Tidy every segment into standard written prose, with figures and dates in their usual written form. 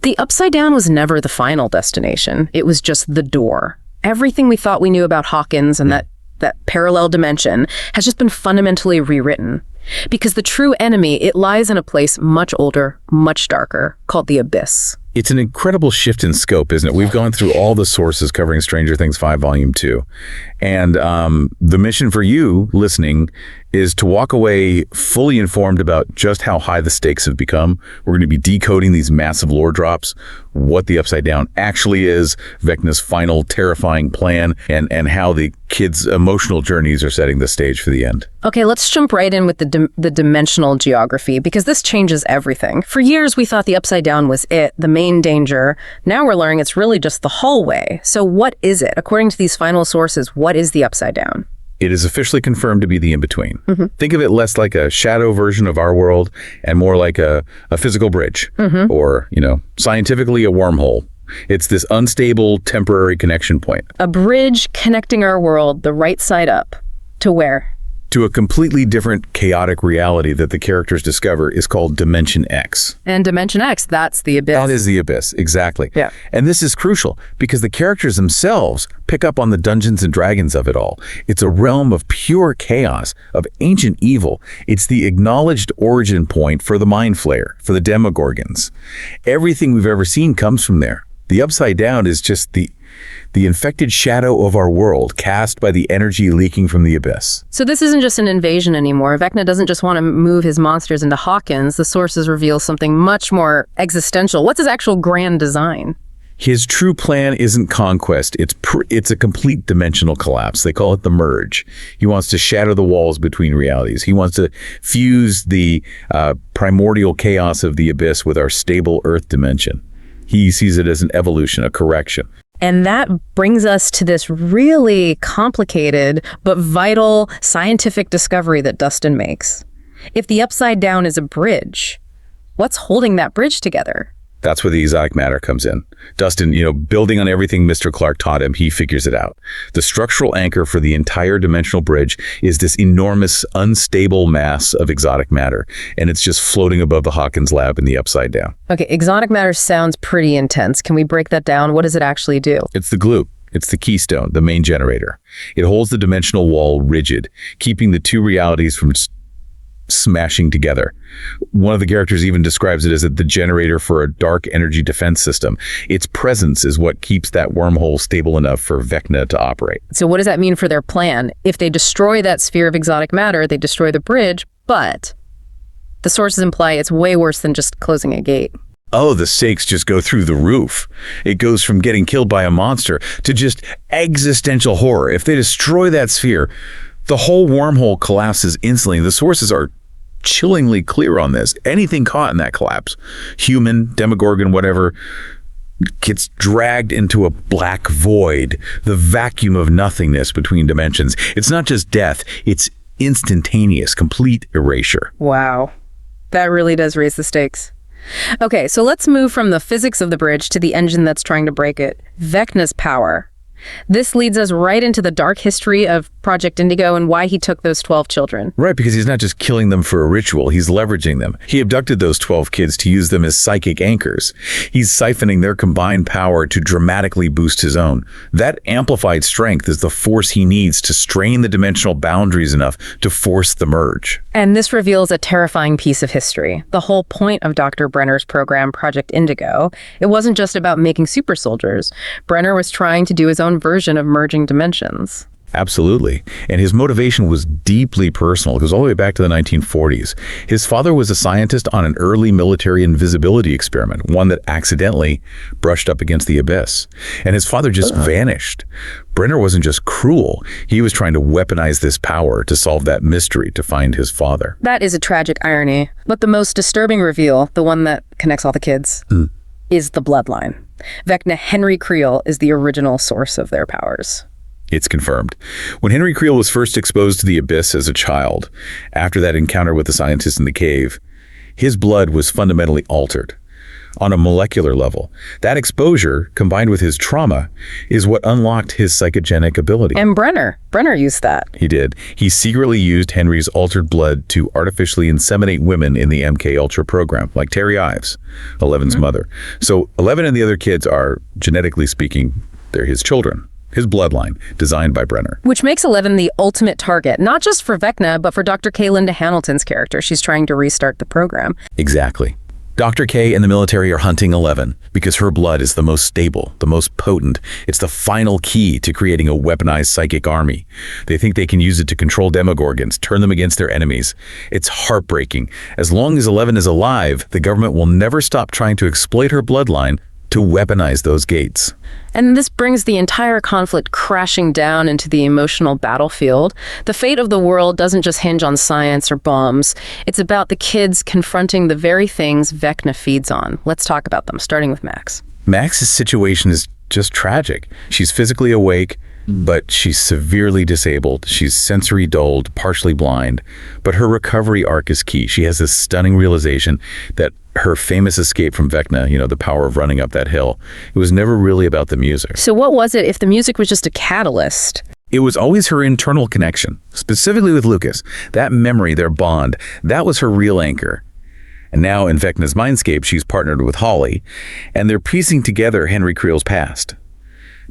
The Upside Down was never the final destination. It was just the door. Everything we thought we knew about Hawkins and that parallel dimension has just been fundamentally rewritten. Because the true enemy, it lies in a place much older, much darker, called the Abyss. It's an incredible shift in scope, isn't it? We've gone through all the sources covering Stranger Things 5 Volume 2. And the mission for you listening is to walk away fully informed about just how high the stakes have become. We're going to be decoding these massive lore drops, what the Upside Down actually is, Vecna's final terrifying plan, and how the kids' emotional journeys are setting the stage for the end. Okay, let's jump right in with the dimensional geography, because this changes everything. For years, we thought the Upside Down was it, the main danger. Now we're learning it's really just the hallway. So what is it? According to these final sources, what is the Upside Down? It is officially confirmed to be the in-between. Think of it less like a shadow version of our world and more like a physical bridge or, scientifically a wormhole. It's this unstable, temporary connection point. A bridge connecting our world the right side up. To where? To a completely different, chaotic reality that the characters discover is called Dimension X. And Dimension X, that's the Abyss. That is the Abyss, exactly. Yeah. And this is crucial because the characters themselves pick up on the Dungeons and Dragons of it all. It's a realm of pure chaos, of ancient evil. It's the acknowledged origin point for the Mind Flayer, for the Demogorgons. Everything we've ever seen comes from there. The Upside Down is just the infected shadow of our world cast by the energy leaking from the Abyss. So this isn't just an invasion anymore. Vecna doesn't just want to move his monsters into Hawkins. The sources reveal something much more existential. What's his actual grand design? His true plan isn't conquest. It's a complete dimensional collapse. They call it the merge. He wants to shatter the walls between realities. He wants to fuse the primordial chaos of the Abyss with our stable Earth dimension. He sees it as an evolution, a correction. And that brings us to this really complicated but vital scientific discovery that Dustin makes. If the Upside Down is a bridge, what's holding that bridge together? That's where the exotic matter comes in. Dustin, building on everything Mr. Clark taught him, he figures it out. The structural anchor for the entire dimensional bridge is this enormous, unstable mass of exotic matter, and it's just floating above the Hawkins lab in the Upside Down. Okay, exotic matter sounds pretty intense. Can we break that down? What does it actually do? It's the glue. It's the keystone, the main generator. It holds the dimensional wall rigid, keeping the two realities from smashing together. One of the characters even describes it as the generator for a dark energy defense system. Its presence is what keeps that wormhole stable enough for Vecna to operate. So what does that mean for their plan? If they destroy that sphere of exotic matter, they destroy the bridge, but the sources imply it's way worse than just closing a gate. Oh, the stakes just go through the roof. It goes from getting killed by a monster to just existential horror. If they destroy that sphere, the whole wormhole collapses instantly. The sources are chillingly clear on this. Anything caught in that collapse, human, Demogorgon, whatever, gets dragged into a black void, the vacuum of nothingness between dimensions. It's not just death, it's instantaneous, complete erasure. Wow. That really does raise the stakes. Okay, so let's move from the physics of the bridge to the engine that's trying to break it. Vecna's power. This leads us right into the dark history of Project Indigo and why he took those 12 children. Right, because he's not just killing them for a ritual, he's leveraging them. He abducted those 12 kids to use them as psychic anchors. He's siphoning their combined power to dramatically boost his own. That amplified strength is the force he needs to strain the dimensional boundaries enough to force the merge. And this reveals a terrifying piece of history. The whole point of Dr. Brenner's program, Project Indigo, it wasn't just about making super soldiers. Brenner was trying to do his own version of merging dimensions. Absolutely. And his motivation was deeply personal. It goes all the way back to the 1940s. His father was a scientist on an early military invisibility experiment, one that accidentally brushed up against the Abyss. And his father just vanished. Brenner wasn't just cruel. He was trying to weaponize this power to solve that mystery, to find his father. That is a tragic irony. But the most disturbing reveal, the one that connects all the kids, is the bloodline. Vecna Henry Creel is the original source of their powers. It's confirmed. When Henry Creel was first exposed to the Abyss as a child, after that encounter with the scientist in the cave, his blood was fundamentally altered. on a molecular level. That exposure, combined with his trauma, is what unlocked his psychogenic ability. And Brenner used that. He did. He secretly used Henry's altered blood to artificially inseminate women in the MK Ultra program, like Terry Ives, Eleven's mother. So 11 and the other kids are, genetically speaking, they're his children. His bloodline, designed by Brenner. Which makes 11 the ultimate target, not just for Vecna, but for Dr. K. Linda Hamilton's character. She's trying to restart the program. Exactly. Dr. K and the military are hunting 11 because her blood is the most stable, the most potent. It's the final key to creating a weaponized psychic army. They think they can use it to control Demogorgons, turn them against their enemies. It's heartbreaking. As long as 11 is alive, the government will never stop trying to exploit her bloodline to weaponize those gates. And this brings the entire conflict crashing down into the emotional battlefield. The fate of the world doesn't just hinge on science or bombs. It's about the kids confronting the very things Vecna feeds on. Let's talk about them, starting with Max. Max's situation is just tragic. She's physically awake, but she's severely disabled. She's sensory dulled, partially blind, but her recovery arc is key. She has this stunning realization that her famous escape from Vecna, the power of running up that hill, it was never really about the music. So what was it if the music was just a catalyst? It was always her internal connection, specifically with Lucas. That memory, their bond, that was her real anchor. And now in Vecna's mindscape, she's partnered with Holly, and they're piecing together Henry Creel's past.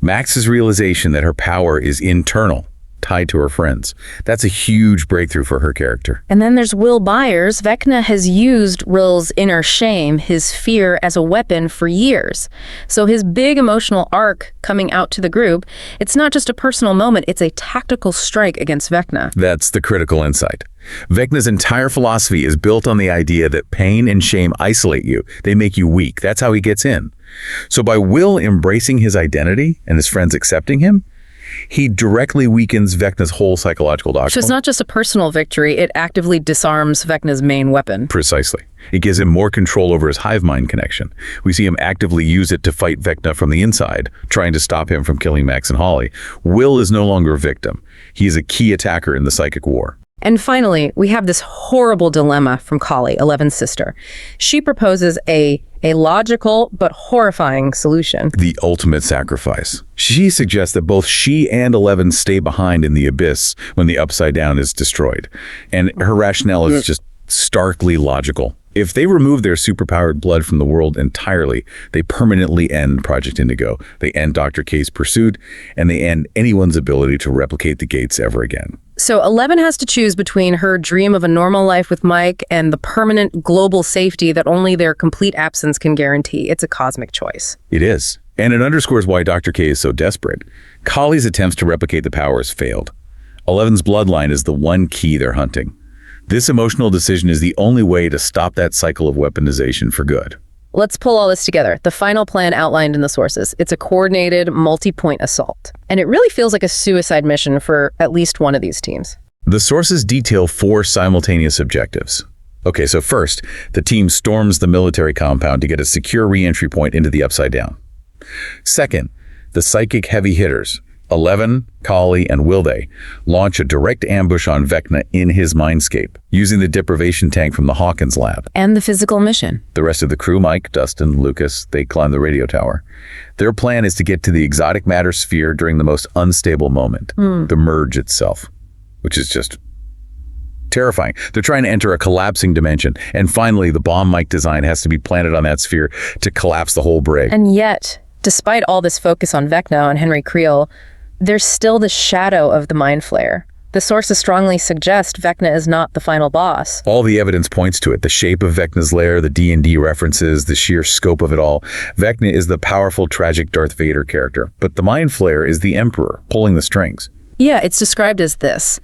Max's realization that her power is internal, tied to her friends. That's a huge breakthrough for her character. And then there's Will Byers. Vecna has used Will's inner shame, his fear, as a weapon for years. So his big emotional arc coming out to the group, it's not just a personal moment, it's a tactical strike against Vecna. That's the critical insight. Vecna's entire philosophy is built on the idea that pain and shame isolate you. They make you weak. That's how he gets in. So by Will embracing his identity and his friends accepting him, he directly weakens Vecna's whole psychological doctrine. So it's not just a personal victory, it actively disarms Vecna's main weapon. Precisely. It gives him more control over his hive mind connection. We see him actively use it to fight Vecna from the inside, trying to stop him from killing Max and Holly. Will is no longer a victim. He is a key attacker in the psychic war. And finally, we have this horrible dilemma from Kali, Eleven's sister. She proposes a logical but horrifying solution. The ultimate sacrifice. She suggests that both she and 11 stay behind in the abyss when the Upside Down is destroyed. And her rationale is just starkly logical. If they remove their superpowered blood from the world entirely, they permanently end Project Indigo. They end Dr. K's pursuit, and they end anyone's ability to replicate the gates ever again. So 11 has to choose between her dream of a normal life with Mike and the permanent global safety that only their complete absence can guarantee. It's a cosmic choice. It is. And it underscores why Dr. K is so desperate. Kali's attempts to replicate the powers failed. 11's bloodline is the one key they're hunting. This emotional decision is the only way to stop that cycle of weaponization for good. Let's pull all this together. The final plan outlined in the sources. It's a coordinated, multi-point assault. And it really feels like a suicide mission for at least one of these teams. The sources detail 4 simultaneous objectives. Okay, so first, the team storms the military compound to get a secure re-entry point into the Upside Down. Second, the psychic heavy hitters, 11, Kali, and Wilde, launch a direct ambush on Vecna in his mindscape, using the deprivation tank from the Hawkins lab. And the physical mission. The rest of the crew, Mike, Dustin, Lucas, they climb the radio tower. Their plan is to get to the exotic matter sphere during the most unstable moment, the merge itself, which is just terrifying. They're trying to enter a collapsing dimension. And finally, the bomb Mike design has to be planted on that sphere to collapse the whole brig. And yet, despite all this focus on Vecna and Henry Creel, there's still the shadow of the Mind Flayer. The sources strongly suggest Vecna is not the final boss. All the evidence points to it. The shape of Vecna's lair, the D&D references, the sheer scope of it all. Vecna is the powerful, tragic Darth Vader character, but the Mind Flayer is the Emperor, pulling the strings. Yeah, it's described as this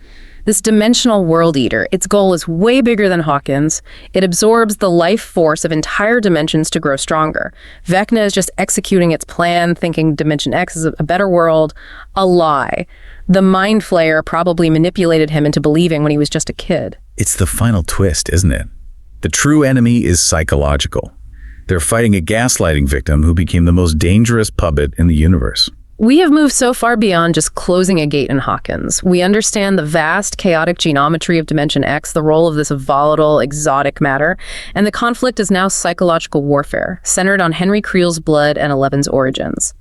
dimensional world eater. Its goal is way bigger than Hawkins. It absorbs the life force of entire dimensions to grow stronger. Vecna is just executing its plan, thinking Dimension X is a better world. A lie. The Mind Flayer probably manipulated him into believing when he was just a kid. It's the final twist, isn't it? The true enemy is psychological. They're fighting a gaslighting victim who became the most dangerous puppet in the universe. We have moved so far beyond just closing a gate in Hawkins. We understand the vast, chaotic geometry of Dimension X, the role of this volatile, exotic matter, and the conflict is now psychological warfare, centered on Henry Creel's blood and Eleven's origins.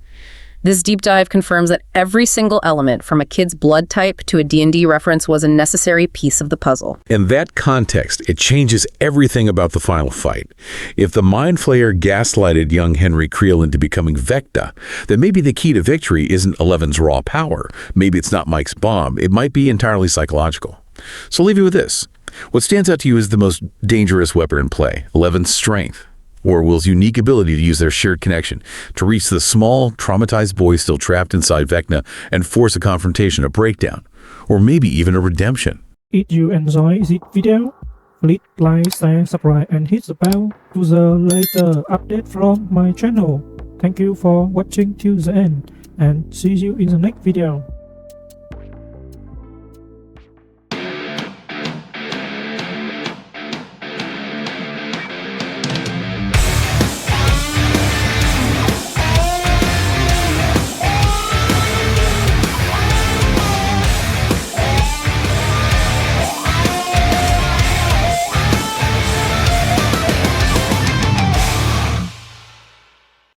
This deep dive confirms that every single element, from a kid's blood type to a D&D reference, was a necessary piece of the puzzle. In that context, it changes everything about the final fight. If the Mind Flayer gaslighted young Henry Creel into becoming Vecta, then maybe the key to victory isn't Eleven's raw power. Maybe it's not Mike's bomb. It might be entirely psychological. So I'll leave you with this. What stands out to you as the most dangerous weapon in play? Eleven's strength, or Will's unique ability to use their shared connection to reach the small, traumatized boy still trapped inside Vecna and force a confrontation, a breakdown, or maybe even a redemption. If you enjoy this video, please like, share, subscribe and hit the bell to the later update from my channel. Thank you for watching till the end and see you in the next video.